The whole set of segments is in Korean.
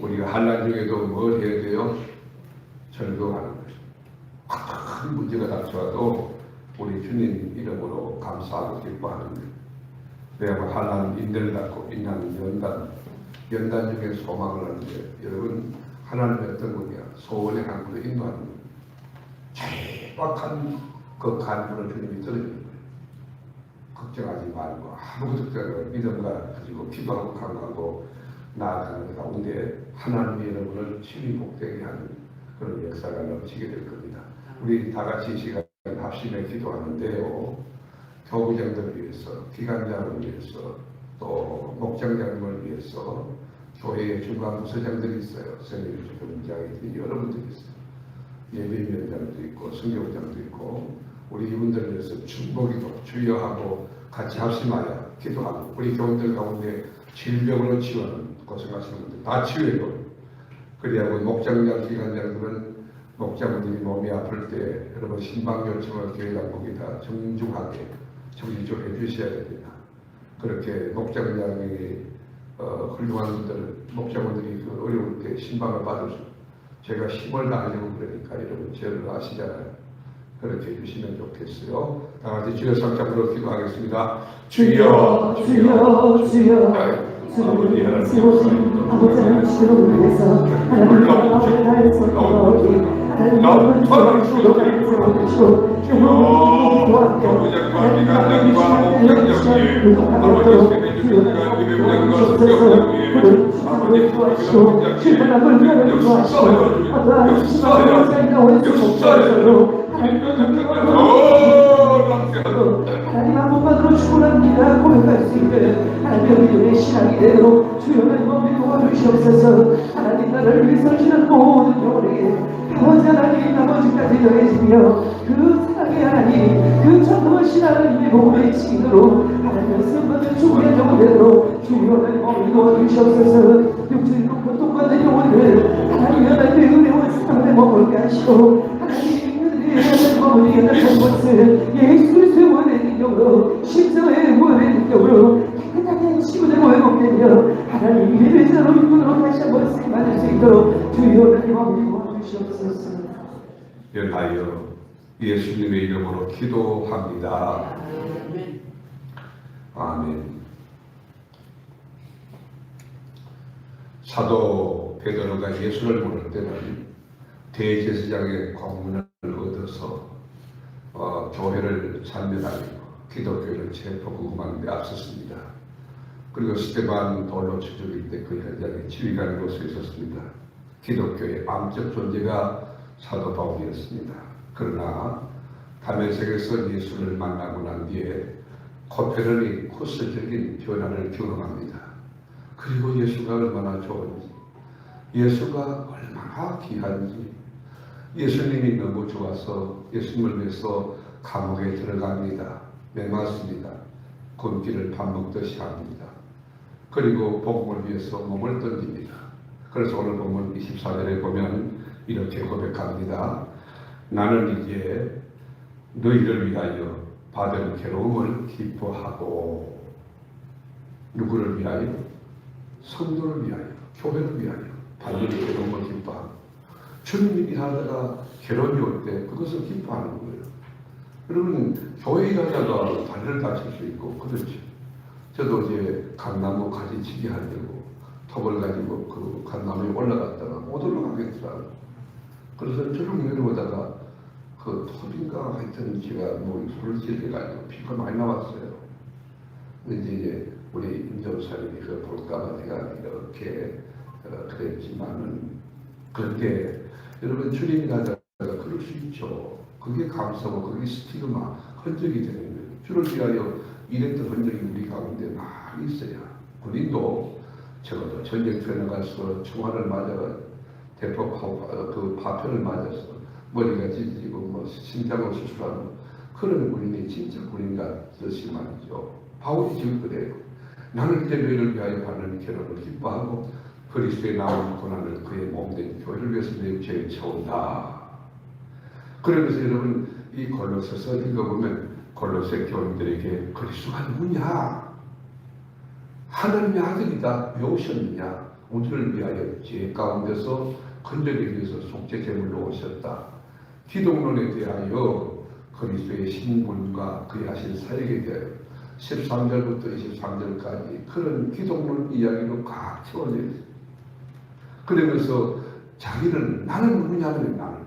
우리가 환난 중에도 뭘 해야 돼요? 절거하는 거죠. 큰 문제가 닥쳐와도 우리 주님 이름으로 감사하고 기뻐하는 거예요. 왜냐하면 환난은 인내를 닫고 인난은 연단 중에 소망을 하는데, 여러분 하나님의 어떤 분이야? 소원의 강구로 인도하는 거예요. 절박한 그 간구를 주님이 들어주는 거예요. 걱정하지 말고 아무것도 걱정하지 말고 믿음과 가지고 기도하고 강구하고 나아가는 가운데 하나님의 여러분을 친히 복되게 하는 그런 역사가 넘치게 될 겁니다. 우리 다 같이 이 시간 합심해 기도하는데요. 교부장들을 위해서, 기관장을 위해서, 또 목장장님을 위해서, 교회의 중간 부서장들이 있어요. 선생님, 주임장이 여러분들이 있어요. 예배위원장도 있고 성교부장도 있고, 우리 이분들을 위해서 중보기도 주여하고 같이 합심하여 기도하고, 우리 교인들 가운데 질병으로 치유하는 고생하시는 분들 다 치유해요. 그래야 목장장, 기관장들은 목장님이 몸이 아플 때 여러분 신방 요청을 교회 당국이 다 정중하게 정리적으로 해주셔야 됩니다. 그렇게 목장장이 훌륭한 분들, 목장님들이 그 어려울 때 신방을 받으셔. 제가 힘을 다하려고 그러니까 여러분 저를 아시잖아요. 그렇게 해주시면 좋겠어요. 다 같이 주여 성찬으로 기도하겠습니다. 주여, 주여, 주여. 아버지 하나님, 아버지 하나님을 위해서 하나님의 마음을 다해서 하나님의 손을 주시고 주여 교부장과 기관장과 목장장님 아버지 세대주님과 예배부장과 성교부장님 아버지 교부장님 역사하여 하나님 한 번만으로 축원합니다. 고백할 수 있는 하나님의 믿음의 신앙이 되도록 주여는 몸이 도와주시옵소서. 하나님 나라를 위해서 주는 모든 영혼에게 아버지 하나님 아버지까지 더해지며 그 사랑의 하나님 그 전능하신 하나님의 몸의 칭으로 하나님의 선받은 주의 영혼 되도록 주여는 몸이 도와주시옵소서. 육체로 고통받는 영혼을 하나님 하나님의 은혜와 사랑에 머물게 하시고 하나님 우리 연락한 것을 예수 그리스도의 원의 능력으로 십자가의 원의 능력으로 깨끗하게 치유되고 회복되며 하나님 예배자로 이끌도록 다시 한번 쓰임받을 수 있도록 주여 하나님 아버지 도와주시옵소서. 연하여 예수님의 이름으로 기도합니다. 아멘. 사도 베드로가 예수를 부를 때는 대제사장의 공문을 얻어서 교회를 잔멸하고 기독교를 재포구금하는 데 앞섰습니다. 그리고 스테반 돌로 쳐 죽일 때 그 현장에 지휘관으로 곳에 있었습니다. 기독교의 암적 존재가 사도 바울이었습니다. 그러나 다메섹에서 예수를 만나고 난 뒤에 코페르니 코스적인 변화를 경험합니다. 그리고 예수가 얼마나 좋은지, 예수가 얼마나 귀한지, 예수님이 너무 좋아서 예수님을 위해서 감옥에 들어갑니다. 매맞습니다. 굶기를 밥 먹듯이 합니다. 그리고 복음을 위해서 몸을 던집니다. 그래서 오늘 본문 24절에 보면 이렇게 고백합니다. 나는 이제 너희를 위하여 받은 괴로움을 기뻐하고, 누구를 위하여? 성도를 위하여, 교회를 위하여 받는 괴로움을 기뻐하고, 주님이 일하다가 괴로움이 올 때 그것을 기뻐하는 거예요. 여러분 교회 일하다가 다리를 다칠 수 있고 그렇죠. 저도 이제 감나무 가지치기 하려고 톱을 가지고 그 감나무에 올라갔다가 못 올라가겠더라고요. 그래서 저를 내려오다가 그 톱인가 하여튼 제가 뭐 손을 찔러가지고 피가 많이 나왔어요. 근데 이제 우리 임정사님이 그걸 볼까봐 내가 이렇게 그랬지만은, 그런데 여러분 주님이 가다가 그럴 수 있죠. 그게 감사고 그게 스티그마, 흔적이 되는 거예요. 주를 위하여 이랬던 흔적이 우리 가운데 많이 있어야. 군인도 적어도 전쟁터에 나가서 총알을 맞아 대폭하고 그 파편을 맞아서 머리가 찢어지고 뭐 심장을 수술하는 그런 군인이 진짜 군인 같듯이 말이죠. 바울이 지금 그래요. 나는 이제 너희를 위하여 받는 괴로움을 기뻐하고 그리스도의 나온 고난을 그의 몸된 교회를 위해서 내 죄에 채운다. 그러면서 여러분 이 골로새서 읽어보면 골로새 교인들에게 그리스도가 누구냐? 하나님의 아들이다. 왜 오셨느냐? 우리를 위하여 죄 가운데서 건져내기 위해서 속죄제물로 오셨다. 기독론에 대하여 그리스도의 신분과 그의 하신 사역에 대하여 13절부터 23절까지 그런 기독론 이야기로 꽉 채워져 있어요. 그러면서 자기는 나는 누구냐면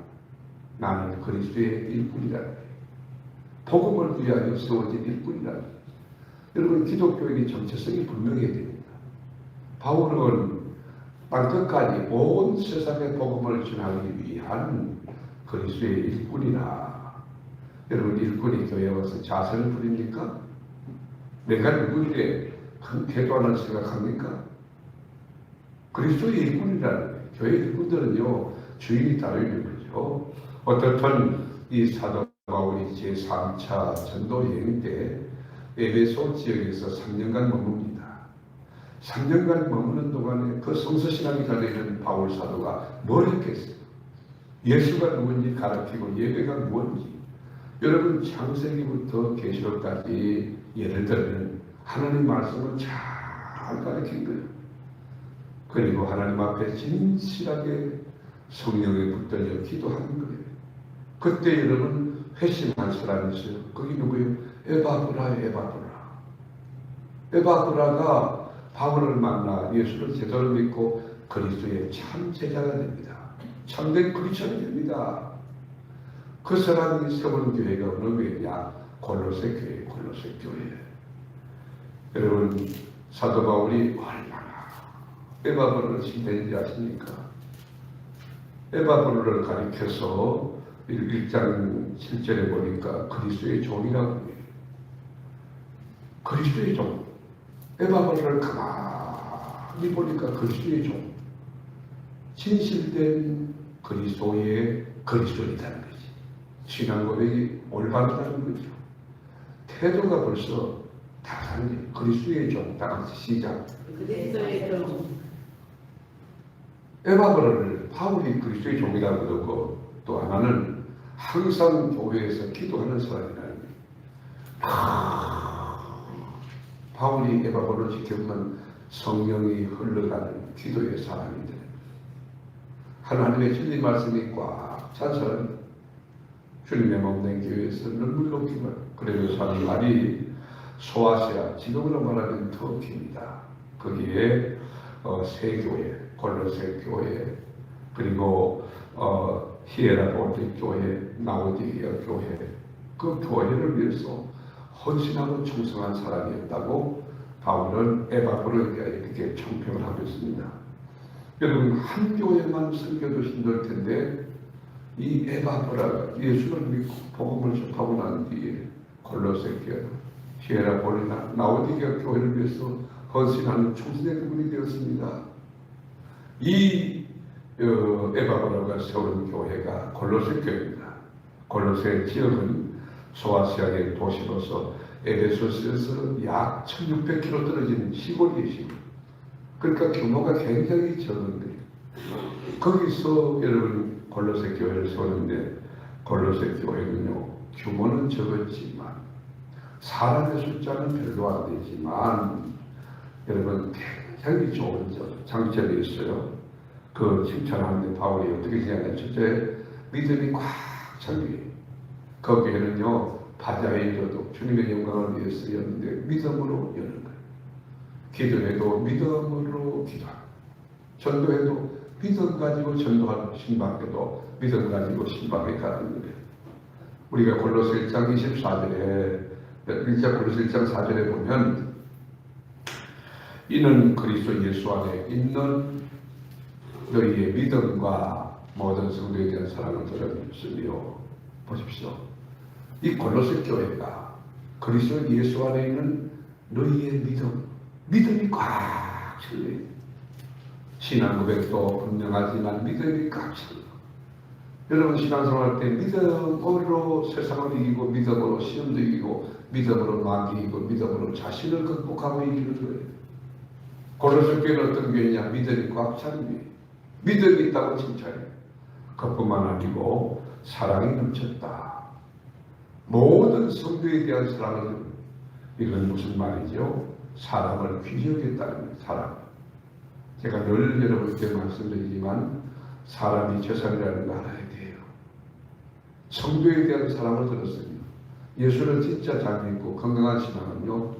나는 그리스도의 일꾼이다. 복음을 위하여 세워진 일꾼이다. 여러분, 기독교인의 정체성이 분명해야 됩니다. 바울은 땅끝까지 온 세상에 복음을 전하기 위한 그리스도의 일꾼이라. 여러분, 일꾼이 교회에 와서 자선을 부립니까? 내가 누구인데 큰 태도하는 생각합니까? 그리스도의 일꾼이라는 거예요. 교회 일꾼들은요, 주인이 따로 있는 거죠. 어떻든 이 사도 바울이 제3차 전도 여행 때 에베소 지역에서 3년간 머뭅니다. 3년간 머무는 동안에 그 성서신앙이 달려있는 바울 사도가 뭘 했겠어요? 예수가 누군지 가르치고 예배가 무엇인지. 여러분, 창세기부터 계시록까지 예를 들면 하나님 말씀을 잘 가르친 거예요. 그리고 하나님 앞에 진실하게 성령에 붙들려 기도하는 거예요. 그때 여러분 회심한 사람이 있어요. 그게 누구예요? 에바브라가 바울을 만나 예수를 제대로 믿고 그리스도의 참 제자가 됩니다. 참된 그리스도인이 됩니다. 그 사람이 세운 교회가 어느 교회냐? 골로새 교회. 여러분, 사도 바울이 얼마나 에바브라를 신뢰했는지 아십니까? 에바브라를 가리켜서 1장 7절에 보니까 그리스도의 종이라고 해요. 그리스도의 종. 에바브라를 가만히 보니까 그리스도의 종. 진실된 그리스도인이라는 거지. 신앙 고백이 올바르다는 거죠. 태도가 벌써 다 다른 거예요. 그리스도의 종. 다 같이 시작. 그리스도의 종. 에바브라를 바울이 그리스도의 종이라고 그러고 또 하나는 항상 교회에서 기도하는 사람이라는 거예요. 바울이 에바브라를 지켜보면 성령이 흘러가는 기도의 사람인데 하나님의 진리 말씀이 꽉 찬 사람입니다. 주님의 몸된 교회에서 눈물 녹기만 그러면서 하는 말이 소아시아, 지금으로 말하면 터키입니다. 거기에 세 교회, 골로새 교회, 그리고 히에라볼드 교회, 라오디게아 교회, 그 교회를 위해서 헌신하고 충성한 사람이었다고 바울은 에바브라에 대하여 이렇게 총평을 하고 있습니다. 여러분, 한 교회만 섬겨도 힘들 텐데 이 에바브라가 예수를 믿고 복음을 접하고 난 뒤에 골로새 교회, 히에라볼드나 라오디게아 교회를 위해서 헌신하는 충성의 그분이 되었습니다. 이 에바브라가 세운 교회가 골로새 교회입니다. 골로새 지역은 소아시아의 도시로서 에베소스에서 약 1600km 떨어진 시골이에요, 시골. 그러니까 규모가 굉장히 적은 거예요. 거기서 여러분 골로새 교회를 세웠는데 골로새 교회는요, 규모는 적었지만 사람의 숫자는 별로 안 되지만 여러분 굉장히 좋은 장점이 있어요. 그 칭찬하는데 바울이 어떻게 생각하냐. 첫째, 믿음이 꽉 찬 교회. 거기에는요, 바자회도 주님의 영광을 위해서 여는데 믿음으로 여는 거예요. 기도해도 믿음으로 기도하고, 전도해도 믿음 가지고 전도하고, 신방해도 믿음 가지고 신방해 가는 거예요. 우리가 골로새 1장 24절에, 골로새 1장 4절에 보면 이는 그리스도 예수 안에 있는 너희의 믿음과 모든 성도에 대한 사랑을 드러냈으며, 보십시오. 이 골로새 교회가 그리스도 예수 안에 있는 너희의 믿음이 꽉 찼네. 신앙 고백도 분명하지만 믿음이 꽉 찼네. 여러분, 신앙생활 때 믿음으로 세상을 이기고, 믿음으로 시험도 이기고, 믿음으로 마귀 이기고, 믿음으로 자신을 극복하고 이기는 거예요. 골로새 교회는 어떤 교회냐? 믿음이 꽉 찬 교회. 믿음이 있다고 칭찬해요. 그뿐만 아니고 사랑이 넘쳤다. 모든 성도에 대한 사랑은, 이건 무슨 말이죠? 사랑을 귀히 여겼다는 거예요. 사랑. 제가 늘 여러분께 말씀드리지만 사람이 재산이라는 거 알아야 돼요. 성도에 대한 사랑을 들었습니다. 예수를 진짜 잘 믿고 건강한 신앙은요,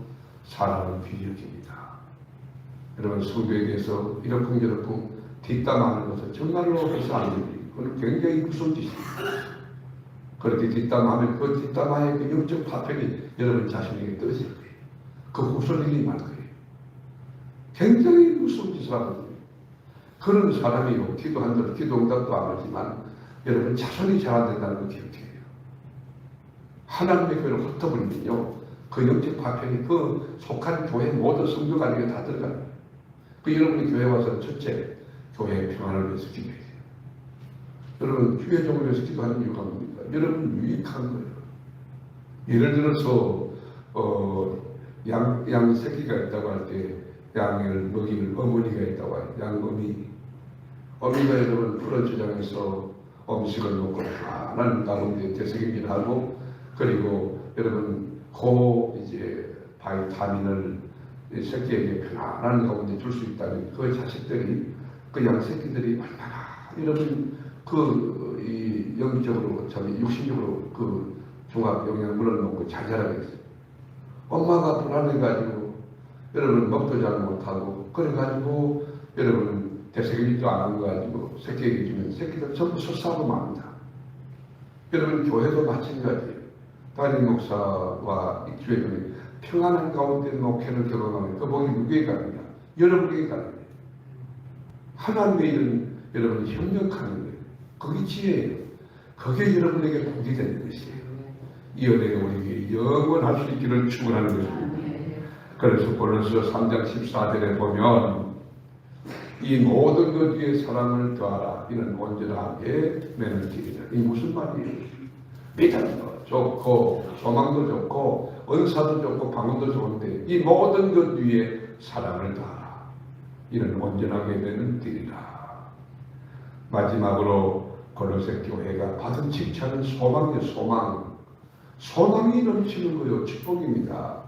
사람을 비여깁니다. 여러분, 성도에 대해서 이러쿵저러쿵 뒷담하는 것은 정말로 해서 안 됩니다. 그건 굉장히 무서운 짓입니다. 그렇게 뒷담하면 그 뒷담화의 그 영적 파편이 여러분 자신에게 떨어질 거예요. 그 후손들이 말 거예요. 굉장히 무서운 짓을 하거든요. 그런 사람이요, 기도한다고 기도 응답도 안 하지만 여러분 자손이 잘 안 된다는 걸 기억해요. 하나님의 교회를 흩어버리면요, 그 영적 파편이 그 속한 교회 모든 성도가 아니게 다 들어가요. 그 여러분이 교회 와서 첫째, 교회의 평안을 위해서 기도해야 돼요. 여러분, 휴게종을 위해서 기도하는 이유가 뭡니까? 여러분 유익한 거예요. 예를 들어서 양 새끼가 있다고 할 때 양을 먹이는 어머니가 있다고 해요. 어미가 여러분 풀어주장에서 음식을 먹고 편안한 가운데 되새김질 하고, 그리고 여러분 이제 바이타민을 새끼에게 편안한 가운데 줄 수 있다면 그 자식들이, 그 양 새끼들이 얼마나 여러분 이 영적으로 육신적으로 그 종합 영양분을 먹고 잘 자라겠어요. 엄마가 불안해가지고 여러분 먹도 잘 못하고 그래가지고 여러분 되새김질도 안 한 거 가지고 새끼에게 주면 새끼들 전부 솟아고 맙니다. 여러분 교회도 마찬가지예요. 담임 목사와 입주회장이 평안한 가운데 목회를 경험하면 그 복이 누구에게 가느냐? 여러분에게 가는 거예요. 하나님의 일은 여러분 협력하는 거예요. 그게 지혜예요. 그게 여러분에게 복이 되는 것이에요. 이 은혜가 우리에게 영원할 수 있기를 축원하는 것입니다. 그래서 고린도서 3장 14절에 보면 이 모든 것 위에 사랑을 더하라. 이는 온전하게 매는 길이다. 이 무슨 말이에요? 믿음도 좋고 소망도 좋고 은사도 좋고 방언도 좋은데 이 모든 것 위에 사랑을 더하라. 이는 온전하게 매는 길이다. 마지막으로 골로새 교회가 받은 칭찬은 소망이에요. 소망이 넘치는 거요. 축복입니다.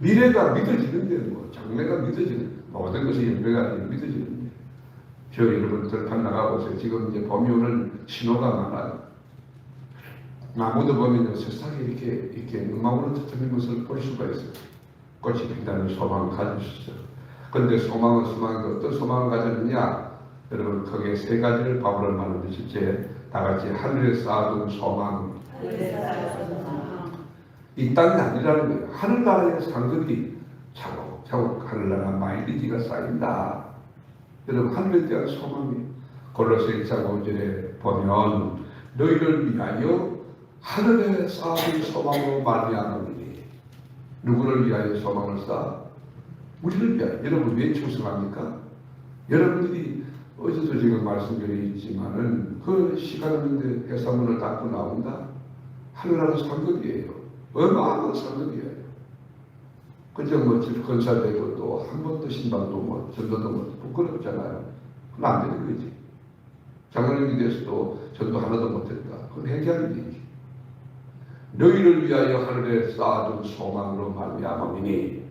미래가 믿어지는데 장래가 믿어지는 모든 것이 연배가 아니라 믿어지는데, 저 여러분 들판 나가보세요. 지금 이제 봄이 오는 신호가 많아요. 나무도 보면 새싹이 이렇게 눈망울을 터뜨리는 것을 볼 수가 있어요. 꽃이 핀다는 소망을 가질 수 있어요. 그런데 소망은 어떤 소망을 가졌느냐? 여러분 거기에 세 가지를 바울은 말하는데, 실제 다 같이 하늘에 쌓아둔 소망. 이 땅이 아니라는 거예요. 하늘나라의 상급이 차곡차곡 하늘나라 마일리지가 쌓인다. 여러분 하늘에 대한 소망이 골로새 1장 5절에 보면 너희를 위하여 하늘에 쌓아둔 소망으로 말미암으니. 누구를 위하여 소망을 쌓아? 우리를 위하여. 여러분 왜 충성합니까? 여러분들이 어제도 지금 말씀드리지만은 그 시간 없는데 회사문을 닫고 나온다? 하늘나라 상급이에요. 어마어마한 상급이에요. 그저 건사되고 또 한 번도 신방도 전도도 부끄럽잖아요. 그건 안 되는 거지. 장로님이 돼서도 전도 하나도 못했다. 그건 해결이 되지. 너희를 위하여 하늘에 쌓아둔 소망으로 말미암으니.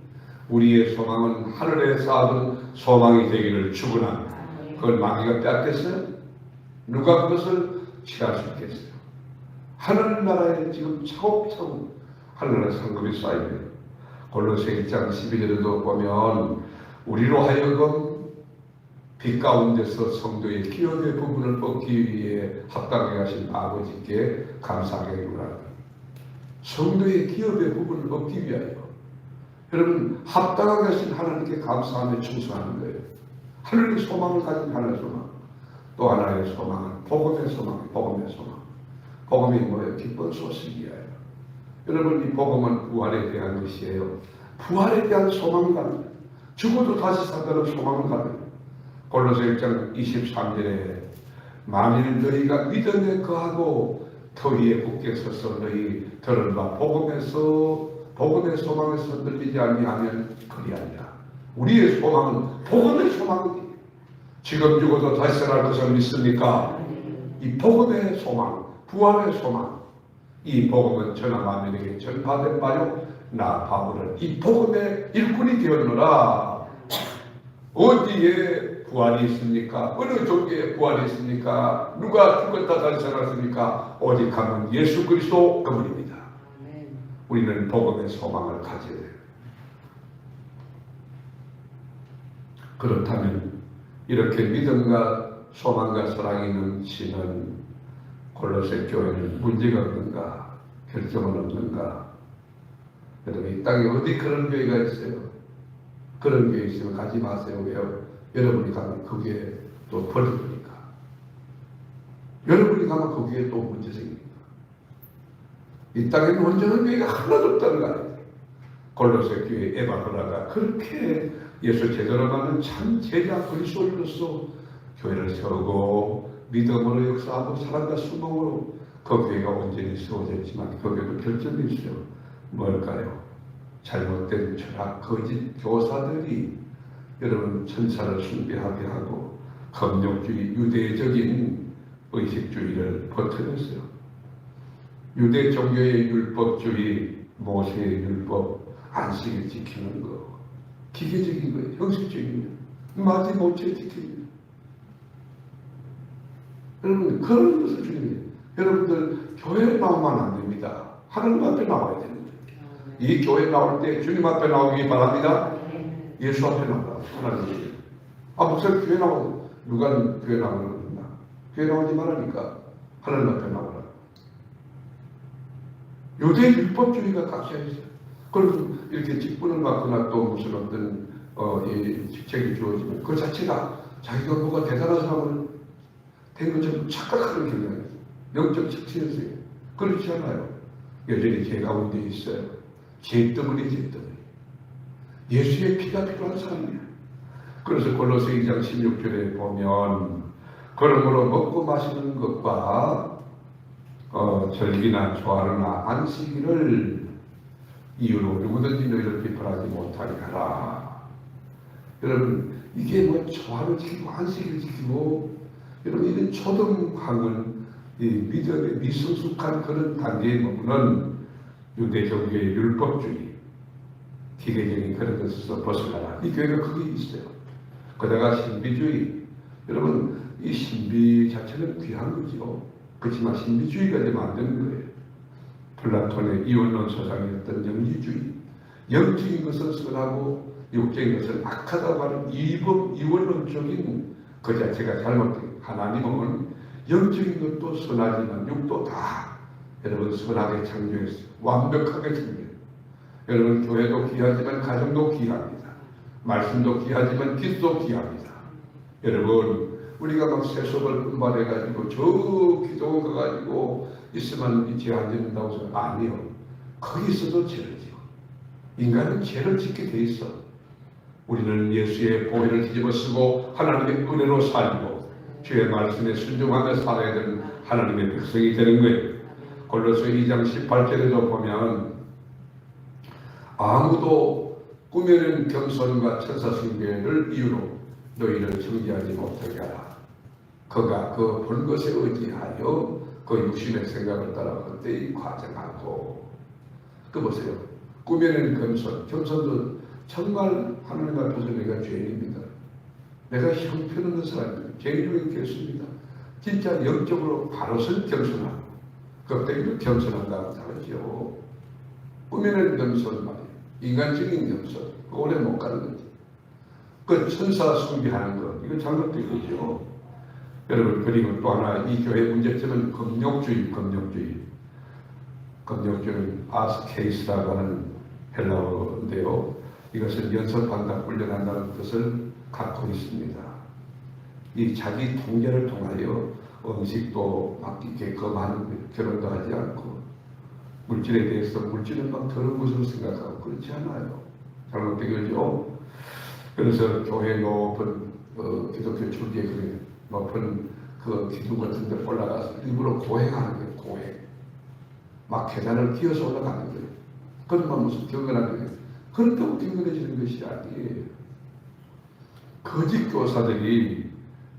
우리의 소망은 하늘에 쌓아둔 소망이 되기를 축원합니다. 그걸 마귀가 빼앗겠어요? 누가 그것을 취할 수 있겠어요? 하늘나라에 지금 차곡차곡 하늘나라 상급이 쌓이면, 골로새 1장 12절에도 보면 우리로 하여금 빛 가운데서 성도의 기업의 부분을 얻기 위해 합당하게 하신 아버지께 감사하게 구하라. 성도의 기업의 부분을 얻기 위하여 여러분 합당하게 하신 하나님께 감사하며 충성하는 거예요. 하늘의 소망을 가진 하나의 소망. 또 하나의 소망은 복음의 소망. 복음이 뭐예요? 기쁜 소식이에요. 여러분 이 복음은 부활에 대한 것이에요. 부활에 대한 소망을 갖는, 죽어도 다시 산다는 소망을 갖는. 골로새 1장 23절에 만일 너희가 믿음에 거하고 터 위에 굳게 서서 너희 들은 바 복음의 소망에서 흔들리지 아니하면 그리하리라. 우리의 소망은 복음의 소망이에요. 지금 죽어도 다시 살아날 것을 믿습니까? 이 복음의 소망, 부활의 소망. 이 복음은 전하 만민에게 전파된 바요 나 바울은 이 복음의 일꾼이 되었노라. 어디에 부활이 있습니까? 어느 종교에 부활이 있습니까? 누가 죽었다 다시 살았습니까? 오직 한 분 예수 그리스도 그분입니다. 우리는 복음의 소망을 가져야 돼요. 그렇다면 이렇게 믿음과 소망과 사랑이 넘치는 골로새 교회는 문제가 없는가? 결점은 없는가? 여러분, 이 땅에 어디 그런 교회가 있어요? 그런 교회 있으면 가지 마세요. 왜요? 여러분이 가면 그 교회에 또 버리니까. 여러분이 가면 그 교회에 또 문제 생깁니다. 이 땅에는 온전한 교회가 하나도 없다는 거 아니에요. 골로새 교회 에바브라가 그렇게 예수 제대로 가는 참 제자 그리스도인으로서 교회를 세우고 믿음으로 역사하고 사랑과 수봉으로 그 교회가 온전히 세워졌지만 그 교회도 결점이 있어요. 뭘까요? 잘못된 철학, 거짓 교사들이 여러분 천사를 숭배하게 하고 검역주의, 유대적인 의식주의를 퍼뜨렸어요. 유대 종교의 율법주의, 모세의 율법, 안식을 지키는 거 기계적인 거예요. 형식적인 거예요. 마지못해 지키는 거예요. 여러분 그런 것을 주님이에요. 여러분들 교회에 나오면 안 됩니다. 하나님 앞에 나와야 됩니다. 이 교회 나올 때 주님 앞에 나오기 바랍니다. 예수 앞에 나오라. 하나님. 목사님 교회 나오고 누가 교회 나오는 겁니다. 교회 나오지 말라니까 하나님 앞에 나오라. 유대 율법주의가 각자 있어요. 그리고 이렇게 직분을 맡거나 또 무슨 어떤 직책이 주어지면 그 자체가 자기가 뭐가 대단한 사람을 된 것처럼 착각하는 경향이에요. 영적 착취였어요. 그렇지 않아요. 여전히 죄 가운데 있어요. 죄덩어리. 예수의 피가 필요한 사람이에요. 그래서 골로새 2장 16절에 보면 그러므로 먹고 마시는 것과 절기나 조하루나 안식일을 이유로 누구든지 너희를 비판하지 못하게 하라. 여러분 이게 뭐 조하루 지키고 안식일 지키고 여러분 이런 초등학은 이 믿음의 미성숙한 그런 단계에 머무는 유대 종교의 율법주의, 기계적인 그런 것에서 벗어나라. 이 교회가 거기 있어요. 그다가 신비주의. 여러분 이 신비 자체는 귀한 거죠. 그렇지만 신비주의가 되면 안 되는 거예요. 플라톤의 이원론 사상이었던 영지주의, 영적인 것은 선하고 육적인 것은 악하다고 하는 이원론적인 그 자체가 잘못된. 하나님은 영적인 것도 선하지만 육도 다 여러분 선하게 창조했어요. 완벽하게 창조했어요. 여러분 교회도 귀하지만 가정도 귀합니다. 말씀도 귀하지만 기도도 귀합니다. 여러분 우리가 막 세속을 분발해가지고 저 기도원 가가지고 있으면 죄 안 짓는다고 해서 아니요. 거기 있어도 죄를 지어. 인간은 죄를 짓게 돼 있어. 우리는 예수의 보혈을 뒤집어 쓰고 하나님의 은혜로 살고 주의 말씀에 순종하며 살아야 되는 하나님의 백성이 되는 거예요. 골로새 2장 18절에도 보면 아무도 꾸며낸 겸손과 천사 숭배를 이유로 너희를 정죄하지 못하게 하라. 그가 그 본 것에 의지하여 그 육신의 생각을 따라 그때의 과정하고. 그 보세요. 꾸며낸 겸손도 정말 하나님 앞에서 내가 죄인입니다. 내가 형편없는 사람입니다. 죄인으로 있겠습니다. 진짜 영적으로 바로선 겸손하고 그때도 겸손한다고 다르죠. 꾸며낸 겸손 말이에요. 인간적인 겸손. 오래 못 가는 거지. 그 천사 숭배하는 것. 이거 잘못되죠. 여러분 그리고 또 하나 이 교회의 문제점은 검역주의는 아스케이스라고 하는 헬라어인데요. 이것은 연습한다, 훈련한다는 뜻을 갖고 있습니다. 이 자기 통제를 통하여 음식도 맡기게 거하는 결혼도 하지 않고 물질에 대해서 물질은 막 더러운 것으로 생각하고 그렇지 않아요. 잘못되죠. 그래서 교회 높은 기독교 줄기에 그래 높은 그 기둥 같은 데 올라가서 일부러 고행하는 거예요. 고행. 막 계단을 기어서 올라가는 거예요. 그러면 무슨 경건하는 거예요. 그렇다고 경건해지는 것이 아니에요. 거짓 교사들이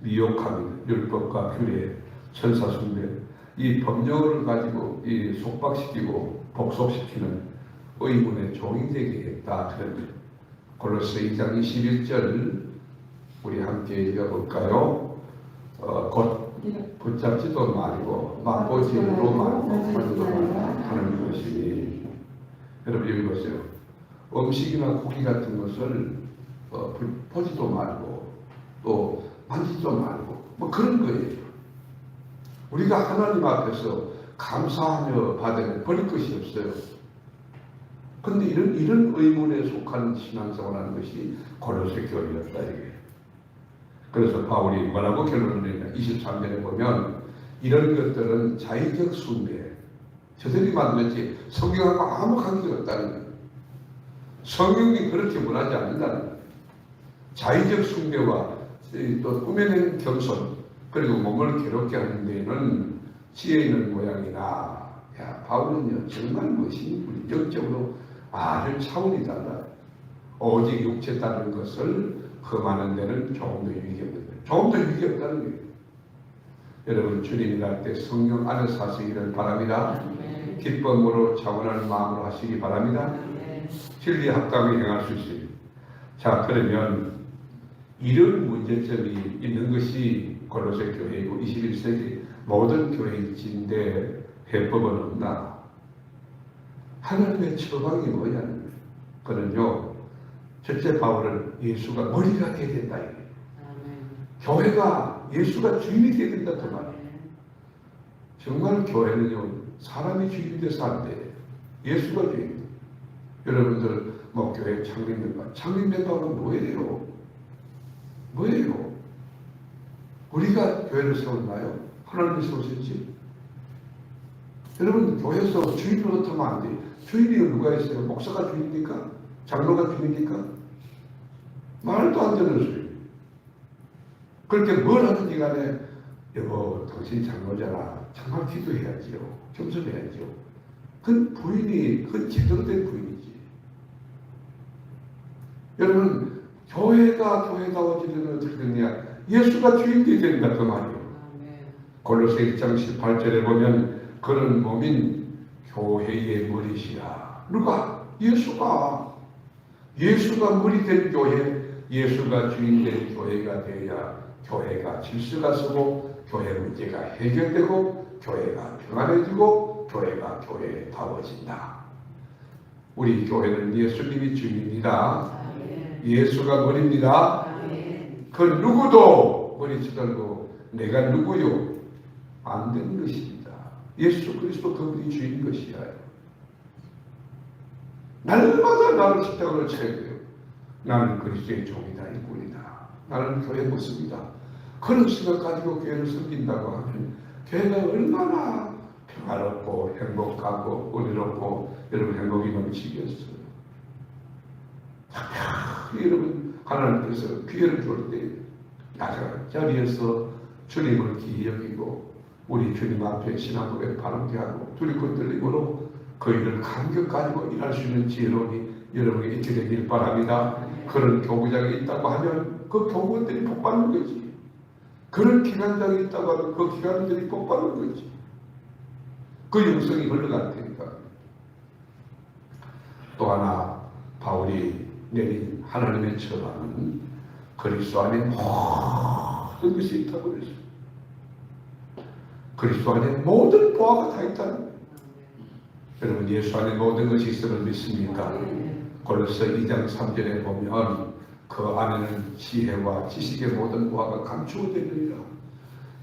미혹합니다. 율법과 규례, 천사 숭배, 이 법령을 가지고 이 속박시키고 복속시키는 의문의 종이 되게 했다. 그런 골로새 2장 21절 우리 함께 읽어볼까요? 곧 붙잡지도 말고 맛보지도 말고 하지도 말고 하는 것이니. 여러분 여기 보세요. 음식이나 고기 같은 것을 보지도 말고 또 만지지도 말고 뭐 그런 거예요. 우리가 하나님 앞에서 감사하며 받으면 버릴 것이 없어요. 그런데 이런 의문에 속한 신앙생활하는 것이 골로새 교회였다 이게. 그래서 바울이 뭐라고 결론을 내냐. 23절에 보면 이런 것들은 자의적 숭배, 저들이 만들었지 성경하고 아무 관계가 없다는 거예요. 성경이 그렇게 원하지 않는다는 거예요. 자의적 숭배와 또 꾸며낸 겸손, 그리고 몸을 괴롭게 하는 데에는 지혜 있는 모양이나, 야, 바울은요 정말 멋있는 분이, 영적으로 아주 차원이 달라요. 오직 육체 따르는 것을 험하는 데는 조금 더 유익이 없는 거예요. 조금 더 유익이 없다는 거예요. 여러분 주님이 갈 때 성령 안에서 하시기를 바랍니다. 기쁨으로 차분한 마음으로 하시기 바랍니다. 진리에 합당히 행할 수 있어요. 자, 그러면 이런 문제점이 있는 것이 골로새 교회이고 21세기 모든 교회일지인데 해법은 없나? 하나님의 처방이 뭐냐는 거예요. 그는요, 첫째 바울은 예수가 머리가 되어야 된다. 교회가 예수가 주인이 되어야 된다 그 말이에요. 정말 교회는요 사람이 주인이 돼서 안 돼. 예수가 주인. 여러분들 뭐 교회 창립멤버는 뭐예요? 뭐예요? 우리가 교회를 세웠나요? 하나님이 세우셨지. 여러분 교회에서 주인을 못하면 안 돼. 주인이 누가 있어요? 목사가 주인입니까? 장로가 주인입니까? 말도 안 되는 소리. 그렇게 뭘 하든지 간에 여보 당신 장로잖아. 정말 기도해야지요. 겸손해야지요. 그건 부인이, 그건 제대로 된 부인이지. 여러분 교회가 교회다워지려면 어떻게 되느냐? 예수가 주인이 된다 그 말이에요. 골로새 1장 18절에 보면 그런 몸인 교회의 머리시라. 누가? 예수가 머리 된 교회, 예수가 주인 된 교회가 되어야 교회가 질서가 서고 교회 문제가 해결되고 교회가 평안해지고 교회가 교회다워진다. 우리 교회는 예수님이 주인입니다. 예수가 머리입니다. 그 누구도 머리 치달고 내가 누구요? 안 되는 것입니다. 예수 그리스도 그분이 주인 것이야. 날마다 나를 십자가로 쳐야 돼요. 나는 그리스도의 종이다, 일꾼이다. 나는 교회 모습이다. 그런 생각 가지고 교회를 섬긴다고 하면 교회가 얼마나 평화롭고 행복하고 은혜롭고 여러분 행복이 넘치겠어요. 여러분 하나님께서 기회를 줄 때 야간 자리에서 주님을 기이 여기고 우리 주님 앞에 신앙고백 바르게 하고 두렵고 떨림으로 그 일을 감격 가지고 일할 수 있는 지혜로움이 여러분에게 있게 되길 바랍니다. 그런 교구장이 있다고 하면 그 교구원들이 복받는 거지. 그런 기관장이 있다고 하면 그 기관들이 복받는 거지. 그 영성이 흘러갈 테니까. 또 하나 바울이 내린 하나님의 처방은 그리스도 안에 모든 것이 있다고 그랬어요. 그리스도 안에 모든 보화가 다 있다는 거예요. 여러분 예수 안에 모든 것이 있음을 믿습니까? 골로새 2장 3절에 보면 그 안에는 지혜와 지식의 모든 보화가 감추어져 있느니라.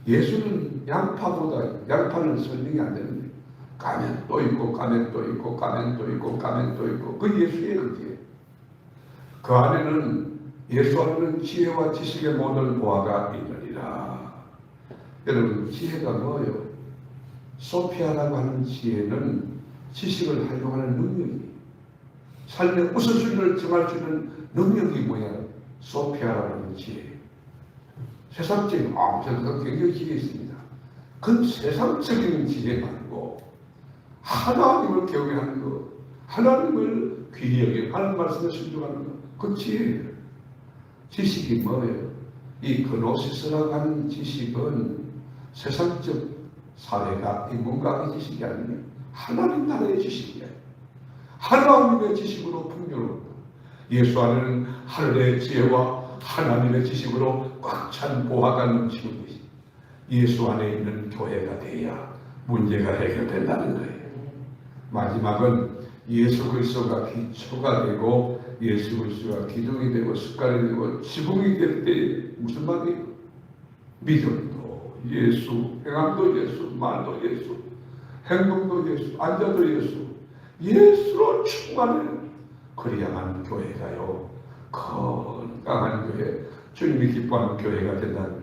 예수는 양파는 설명이 안 되는 거예요. 가면 또 있고 가면 또 있고 가면 또 있고 가면 또 있고 그 예수예요. 그게. 그 안에는 예수 안에는 지혜와 지식의 모든 보화가 있느니라. 여러분 지혜가 뭐예요? 소피아라고 하는 지혜는 지식을 활용하는 능력이, 삶의 우선순위를 정할 수 있는 능력이 뭐야? 소피아라고 하는 지혜. 세상적인 저도 굉장히 지혜 있습니다. 그 세상적인 지혜 말고 하나님을 경외하는 것, 하나님을 귀히 여기고 하나님 말씀에 순종하는 것, 그 지혜예요. 지식이 뭐예요? 이 그노시스라고 하는 지식은 세상적 사회가 인문과학의 지식이 아니에요. 하나님 나라의 지식이에요. 하나님의 지식으로 풍요롭다. 예수 안에는 하늘의 지혜와 하나님의 지식으로 꽉 찬 보화가 넘치는 것이 예수 안에 있는 교회가 되어야 문제가 해결된다는 거예요. 마지막은 예수 그리스도가 기초가 되고 예수 그리스도가 기둥이 되고 습관이 되고 지붕이 될 때 무슨 말이에요? 믿음도 예수, 행함도 예수, 말도 예수, 행동도 예수, 앉아도 예수, 예수로 충만해요. 그래야만 교회가요 건강한 교회, 주님이 기뻐하는 교회가 된다는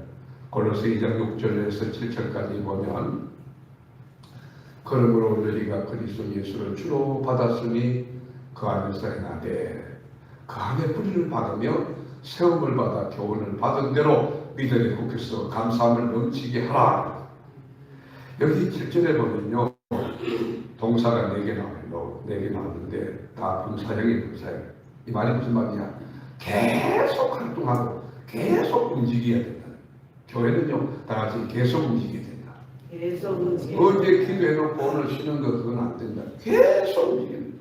골로새 2장 6절에서 7절까지 보면 그러므로 너희가 그리스도 예수를 주로 받았으니 그 안에서 행하되 그 안에 뿌리를 박으며 세움을 받아 교훈을 받은 대로 믿음의 국회에서 감사함을 넘치게 하라. 여기 7절에 보면요 동사가 4개 나와요. 4개 나오는데 다 분사형이에요. 분사형. 이 말이 무슨 말이냐? 계속 활동하고 계속 움직여야 된다. 교회는요 다 같이 계속 움직여야 된다. 계속 움직여야 어제 기도해놓고 오늘 쉬는 거 그건 안 된다. 계속 움직여야 된다.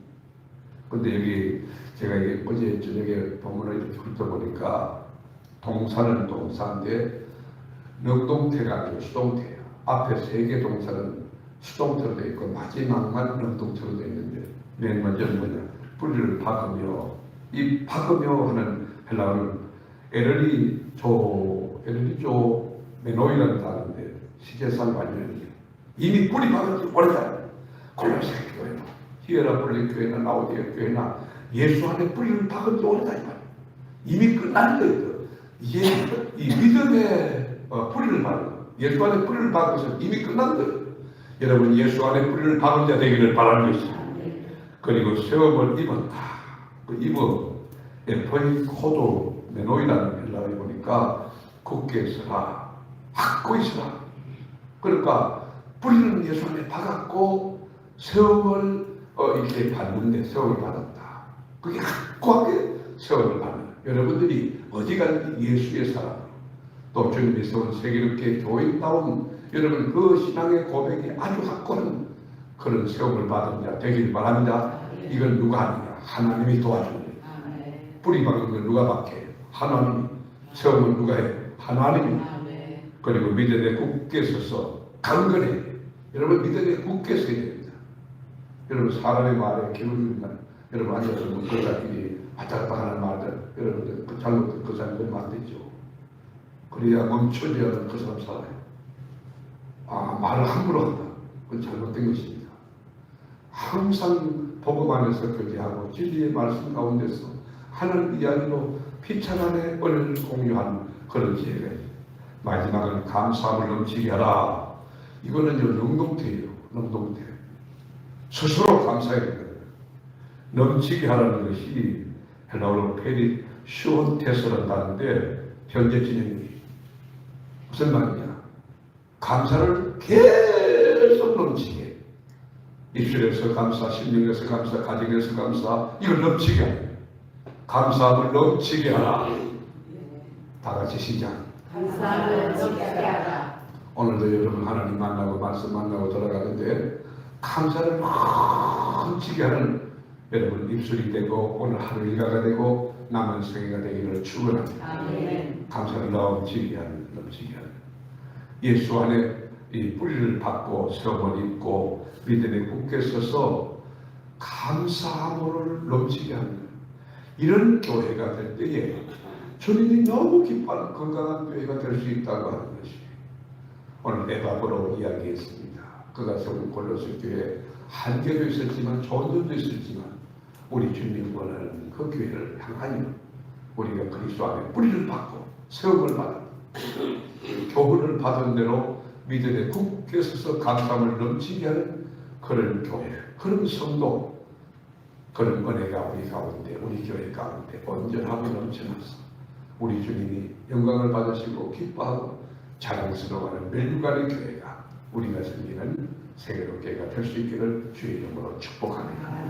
근데 여기 제가 어제 저녁에 본문을 이렇게 훑어보니까 동사는 동사인데 능동태가 아니고 수동태예요. 앞에 3개 동사는 수동태로 되어 있고 마지막만 능동태로 되어 있는데 맨 먼저는 뭐냐? 뿌리를 박으며 이 박으며 하는 헬라어는 에르리조 메노이라는 단어인데 시제상 관련이 이미 뿌리 박은 지 오래다. 골로새 교회나 히에라폴리 교회나 라오디아 교회나 예수 안에 뿌리를 박은 지 오래다. 이미 끝난 거예요. 이게 이 믿음의 뿌리를 박은 예수 안에 뿌리를 박아서 이미 끝난 거예요. 여러분 예수 안에 뿌리를 박은 자 되기를 바라는 것입니다. 그리고 세움을 입었다. 그 입어 에포이코도 메노이라는 헬라어에 보니까 굳게 서라, 확고히 서라. 그러니까 뿌리는 예수 안에 박았고 세움을 이렇게 받는데 세움을 받았다. 그게 확고하게 세움을 받는. 여러분들이 어디가 예수의 사람, 또 주님이 세운 세계롭게 교인다운 여러분 그 신앙의 고백이 아주 확고한 그런 세움을 받은 자 되길 바랍니다. 이걸 누가 하느냐? 하나님이 도와주는 거예요. 뿌리 박은 걸 누가 박해? 하나님이. 세움을 누가 해? 하나님이. 그리고 믿음에 굳게 서서 강건해. 여러분 믿음에 굳게 서야 됩니다. 여러분 사람의 말에 기울이면 여러분 앉아서 그 자끼리 왔다 갔다 하는 말들 여러분들 그 잘못 그 사람 들으면 안 되죠. 그래야 멈춰져야 하는 그 사람 살아요. 말을 함부로 한다. 그건 잘못된 것입니다. 항상 복음 안에서 교제하고 진리의 말씀 가운데서 하나님 이야기로 피차간의 은혜를 공유하는 그런 기회가 있습니다. 마지막은 감사함을 넘치게 하라. 이거는요 능동태예요. 능동태. 스스로 감사해야 됩니다. 넘치게 하라는 것이 헬라어로 페리 슈온테스란다는데 현재 진행이 무슨 말이냐? 감사를 계속 넘치게. 입술에서 감사, 심령에서 감사, 가정에서 감사, 이걸 넘치게 하라. 감사함을 넘치게 하라. 다 같이 시작. 감사함을 넘치게 하라. 오늘도 여러분 하나님 만나고 말씀 만나고 돌아가는데 감사를 넘치게 하는 여러분 입술이 되고 오늘 하루 일과가 되고 남은 생애가 되기를 축원합니다. 아멘. 감사를 넘치게 하는 예수 안에 이 뿌리를 받고 세움을 입고 믿음에 굳게 서서 감사함을 넘치게 하는 이런 교회가 될 때에 주님이 너무 기뻐하는 건강한 교회가 될 수 있다고 하는 것이 오늘 에바브로 이야기했습니다. 그가 세운 골로새 교회 한계도 있었지만 좋은 점도 있었지만 우리 주님 원하는 그 교회를 향하여 우리가 그리스도 안에 뿌리를 받고 세움을 받아 교훈을 받은 대로 믿음에 굳게 서서 감사함을 넘치게 하는 그런 교회, 그런 성도, 그런 은혜가 우리 가운데, 우리 교회 가운데 온전하고 넘쳐나서 우리 주님이 영광을 받으시고 기뻐하고 자랑스러워하는 멸류관의 교회가 우리가 섬기는 세계로 교회가 될 수 있기를 주의 이름으로 축복합니다.